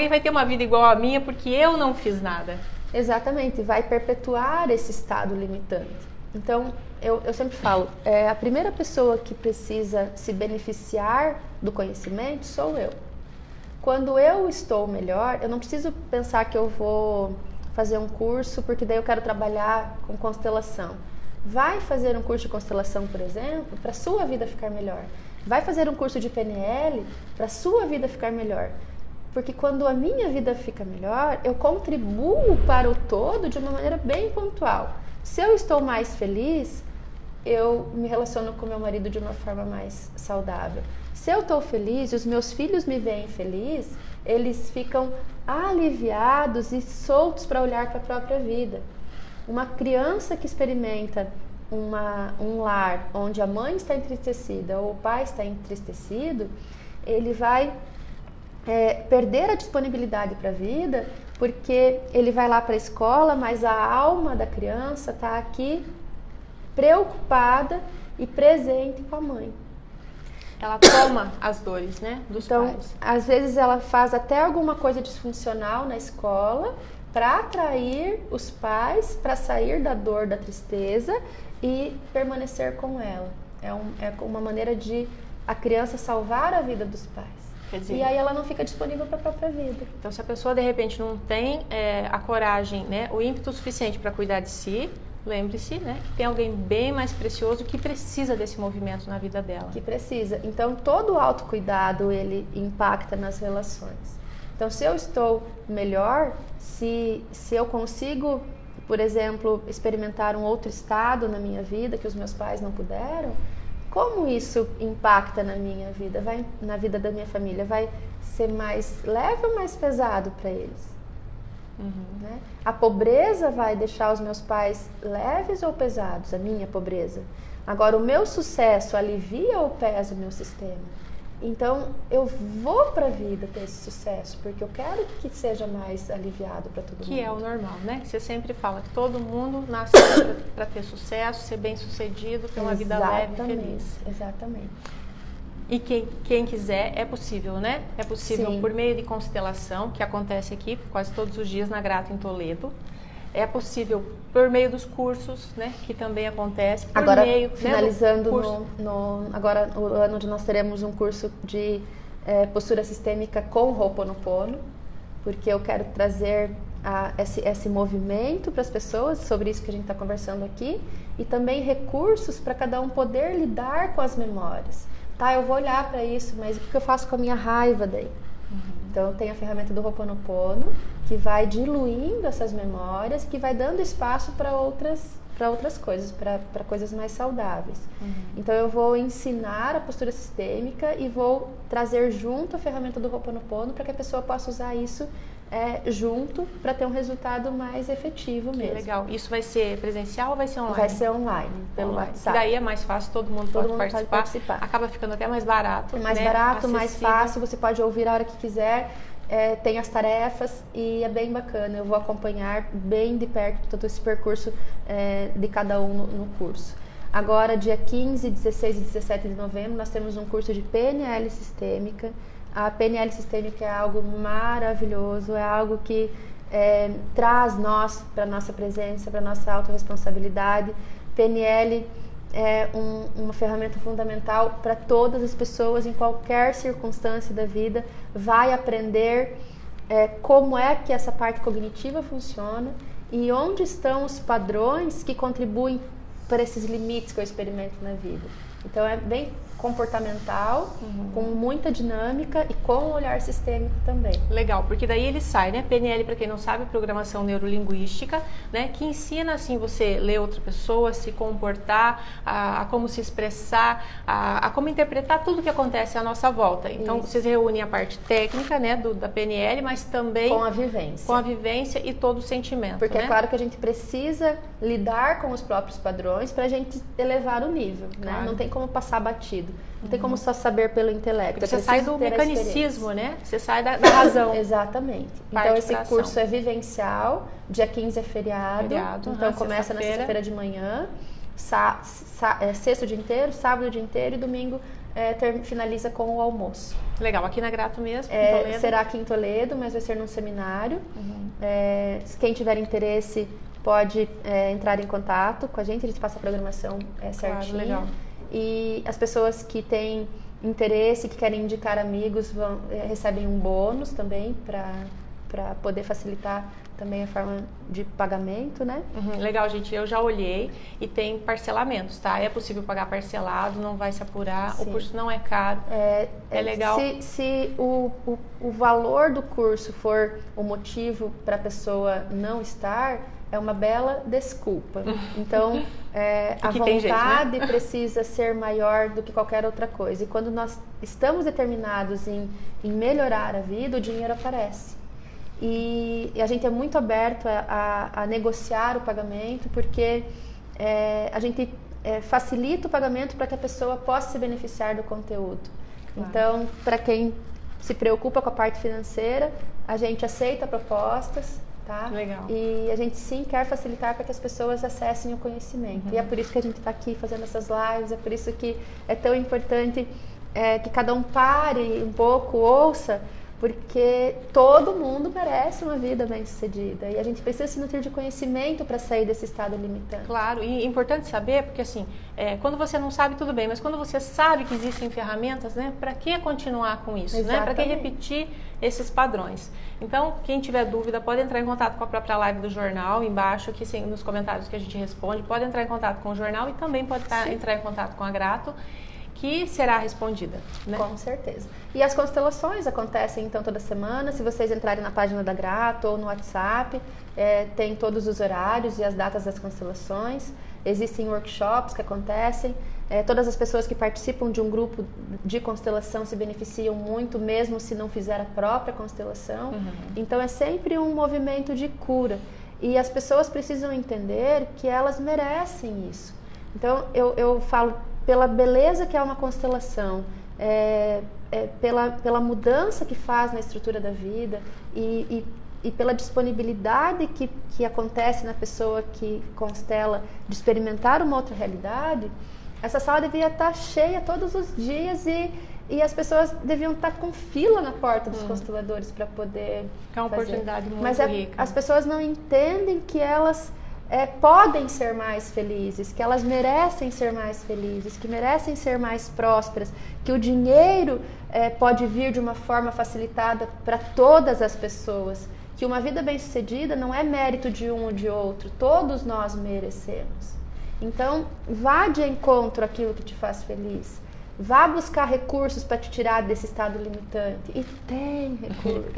vai ter uma vida igual à minha porque eu não fiz nada. Exatamente, vai perpetuar esse estado limitante. Então, eu sempre falo, a primeira pessoa que precisa se beneficiar do conhecimento sou eu. Quando eu estou melhor, eu não preciso pensar que eu vou fazer um curso porque daí eu quero trabalhar com constelação. Vai fazer um curso de constelação, por exemplo, para a sua vida ficar melhor. Vai fazer um curso de PNL para a sua vida ficar melhor. Porque quando a minha vida fica melhor, eu contribuo para o todo de uma maneira bem pontual. Se eu estou mais feliz, eu me relaciono com meu marido de uma forma mais saudável. Se eu estou feliz e os meus filhos me veem feliz, eles ficam aliviados e soltos para olhar para a própria vida. Uma criança que experimenta um lar onde a mãe está entristecida ou o pai está entristecido, ele vai perder a disponibilidade para a vida, porque ele vai lá para a escola, mas a alma da criança está aqui preocupada e presente com a mãe. Ela toma as dores, né, dos pais. Então, às vezes ela faz até alguma coisa disfuncional na escola para atrair os pais, para sair da dor, da tristeza e permanecer com ela. É uma maneira de a criança salvar a vida dos pais. Quer dizer, e aí ela não fica disponível para a própria vida. Então, se a pessoa de repente não tem a coragem, né, o ímpeto suficiente para cuidar de si, lembre-se, né, que tem alguém bem mais precioso que precisa desse movimento na vida dela. Que precisa. Então, todo o autocuidado, ele impacta nas relações. Então, se eu estou melhor, se eu consigo, por exemplo, experimentar um outro estado na minha vida que os meus pais não puderam, como isso impacta na minha vida, na vida da minha família? Vai ser mais leve ou mais pesado para eles? Né? A pobreza vai deixar os meus pais leves ou pesados? A minha pobreza. Agora, o meu sucesso alivia ou pesa o meu sistema? Então, eu vou para a vida ter esse sucesso, porque eu quero que seja mais aliviado para todo mundo. Que é o normal, né? Você sempre fala que todo mundo nasce para ter sucesso, ser bem sucedido, ter uma vida leve e feliz. Exatamente. E quem quiser, é possível, né? É possível. Sim. Por meio de constelação, que acontece aqui quase todos os dias na Grato em Toledo. É possível por meio dos cursos, né? Que também acontece. Por agora, meio, finalizando, agora o ano onde nós teremos um curso de postura sistêmica com Ho'oponopono, porque eu quero trazer esse movimento para as pessoas, sobre isso que a gente está conversando aqui, e também recursos para cada um poder lidar com as memórias. Tá, eu vou olhar para isso, mas o que eu faço com a minha raiva daí? Então, tem a ferramenta do Ho'oponopono, que vai diluindo essas memórias, que vai dando espaço para outras coisas, para coisas mais saudáveis. Então, eu vou ensinar a postura sistêmica e vou trazer junto a ferramenta do Ho'oponopono para que a pessoa possa usar isso junto para ter um resultado mais efetivo mesmo. Legal. Isso vai ser presencial ou vai ser online? Vai ser online, pelo WhatsApp. E daí é mais fácil, todo mundo pode participar. Acaba ficando até mais barato. É mais barato, mais fácil, você pode ouvir a hora que quiser. Tem as tarefas e é bem bacana. Eu vou acompanhar bem de perto todo esse percurso de cada um no curso. Agora, dia 15, 16 e 17 de novembro, nós temos um curso de PNL sistêmica. A PNL sistêmica é algo maravilhoso, é algo que traz nós para a nossa presença, para a nossa autorresponsabilidade. PNL é uma ferramenta fundamental para todas as pessoas, em qualquer circunstância da vida. Vai aprender como é que essa parte cognitiva funciona e onde estão os padrões que contribuem para esses limites que eu experimento na vida. Então, é bem comportamental, com muita dinâmica e com um olhar sistêmico também. Legal, porque daí ele sai, né? PNL, para quem não sabe, programação neurolinguística, né? Que ensina, assim, você ler outra pessoa, se comportar, a como se expressar, a como interpretar tudo que acontece à nossa volta. Então, vocês reúnem a parte técnica, né, da PNL, mas também com a vivência. Com a vivência e todo o sentimento, porque né? É claro que a gente precisa lidar com os próprios padrões para a gente elevar o nível, né? Não tem como passar batido. Não tem como só saber pelo intelecto. Você sai do mecanicismo, né? Você sai da razão. Exatamente. Então, esse curso é vivencial. Dia 15 é feriado. Então, começa na sexta-feira de manhã. Sexta o dia inteiro, sábado o dia inteiro e domingo finaliza com o almoço. Legal. Aqui na Grato mesmo, será aqui em Toledo, mas vai ser num seminário. Quem tiver interesse pode entrar em contato com a gente passa a programação certinho. Legal. E as pessoas que têm interesse, que querem indicar amigos, recebem um bônus também para poder facilitar também a forma de pagamento, né? Legal, gente. Eu já olhei e tem parcelamentos, tá? É possível pagar parcelado, não vai se apurar. Sim. O curso não é caro. É legal. Se o valor do curso for o motivo para a pessoa não estar, é uma bela desculpa. Então, a vontade jeito, né? Precisa ser maior do que qualquer outra coisa. E quando nós estamos determinados em melhorar a vida, o dinheiro aparece. E a gente é muito aberto a negociar o pagamento, porque a gente facilita o pagamento para que a pessoa possa se beneficiar do conteúdo. Claro. Então, para quem se preocupa com a parte financeira, a gente aceita propostas, tá? Legal. E a gente sim quer facilitar para que as pessoas acessem o conhecimento. E é por isso que a gente está aqui fazendo essas lives, é por isso que é tão importante que cada um pare um pouco, ouça, porque todo mundo merece uma vida bem-sucedida e a gente precisa se nutrir de conhecimento para sair desse estado limitante. Claro, e é importante saber, porque assim, quando você não sabe, tudo bem, mas quando você sabe que existem ferramentas, né, para que continuar com isso, né? Para que repetir esses padrões? Então, quem tiver dúvida, pode entrar em contato com a própria live do jornal, embaixo, aqui nos comentários que a gente responde, pode entrar em contato com o jornal e também pode entrar em contato com a Grato, que será respondida, né? Com certeza. E as constelações acontecem então toda semana. Se vocês entrarem na página da Grato ou no WhatsApp, tem todos os horários e as datas das constelações. Existem workshops que acontecem. Todas as pessoas que participam de um grupo de constelação se beneficiam muito, mesmo se não fizer a própria constelação. Então é sempre um movimento de cura. E as pessoas precisam entender que elas merecem isso. Então eu falo pela beleza que é uma constelação, pela mudança que faz na estrutura da vida e pela disponibilidade que acontece na pessoa que constela de experimentar uma outra realidade, essa sala devia estar cheia todos os dias e as pessoas deviam estar com fila na porta dos consteladores para poder é uma oportunidade muito rica. Mas as pessoas não entendem que elas podem ser mais felizes, que elas merecem ser mais felizes, que merecem ser mais prósperas, que o dinheiro pode vir de uma forma facilitada para todas as pessoas, que uma vida bem-sucedida não é mérito de um ou de outro, todos nós merecemos. Então, vá de encontro àquilo que te faz feliz. Vá buscar recursos para te tirar desse estado limitante. E tem recursos.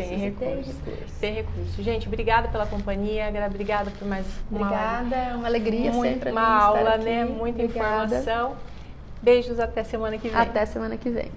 Tem recursos. Gente, obrigada pela companhia. Obrigada por mais uma Obrigada, é uma alegria sempre uma aula, né? Muita informação. Beijos, até semana que vem. Até semana que vem.